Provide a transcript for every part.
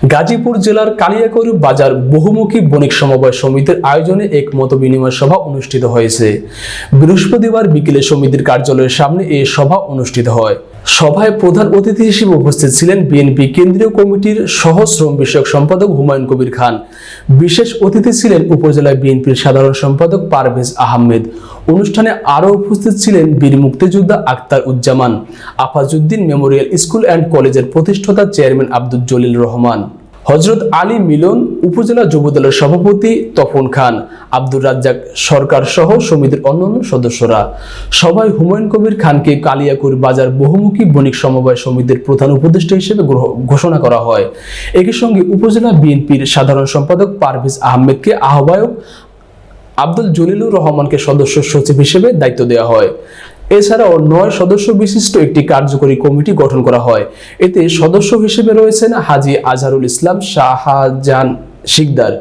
গাজীপুর জেলার কালিয়াকৈর বাজার বহুমুখী বণিক সমবায় সমিতির আয়োজনে এক মতবিনিময় সভা অনুষ্ঠিত হয়েছে। বৃহস্পতিবার বিকেলে সমিতির কার্যালয়ের সামনে এই সভা অনুষ্ঠিত হয়। সভায় প্রধান অতিথি হিসেবে উপস্থিত ছিলেন বিএনপি কেন্দ্রীয় কমিটির সহ শ্রম বিষয়ক সম্পাদক হুমায়ুন কবির খান। বিশেষ অতিথি ছিলেন উপজেলা বিএনপির সাধারণ সম্পাদক পারভেজ আহমেদ। অনুষ্ঠানে আরও উপস্থিত ছিলেন বীর মুক্তিযোদ্ধা Aktar Uzzaman, Afazuddin memorial school and কলেজের প্রতিষ্ঠাতা চেয়ারম্যান আব্দুল জলিল রহমান, হযরত আলী মিলন উপজেলা যুবদলের সভাপতি তপন খান, আব্দুর রাজ্জাক সরকার সহ সমিতির অন্যান্য সদস্যরা। সভায় হুমায়ুন কবির খানকে কালিয়াকৈর বাজার বহুমুখী বণিক সমবায় সমিতির প্রধান উপদেষ্টা হিসেবে ঘোষণা করা হয়। একই সঙ্গে উপজেলা বিএনপির সাধারণ সম্পাদক পারভেজ আহমেদকে আহ্বায়ক, আব্দুল জলিলুর রহমানকে সদস্য সচিব হিসেবে দায়িত্ব দেওয়া হয়। এছাড়াও 9 সদস্য বিশিষ্ট একটি কার্যকরী কমিটি গঠন করা হয়। এতে সদস্য হিসেবে রয়েছেন হাজী আজহারুল ইসলাম শাহজাহান শিকদার,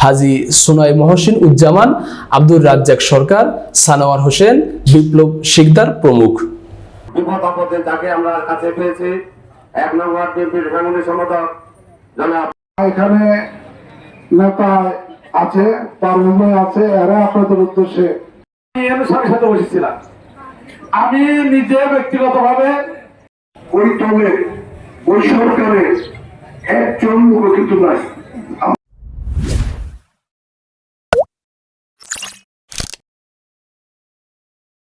হাজী সুনাই মহসিন উজ্জামান, আব্দুর রাজ্জাক সরকার, সানোয়ার হোসেন, বিপ্লব শিকদার প্রমুখ। বিপদ আপদে যাকে আমরা কাছে পেয়েছি 1 নম্বর বিএনপির সাংগঠনিক সম্পাদক জনাব, এখানে নেতা আছে, তার উন্নয় আছে, এরা আপনাদের উদ্দেশ্যে আমি সাথে বসেছিলাম। আমি নিজে ব্যক্তিগতভাবে ওই দলের ওই সরকারের একজন লোক কিন্তু নাই।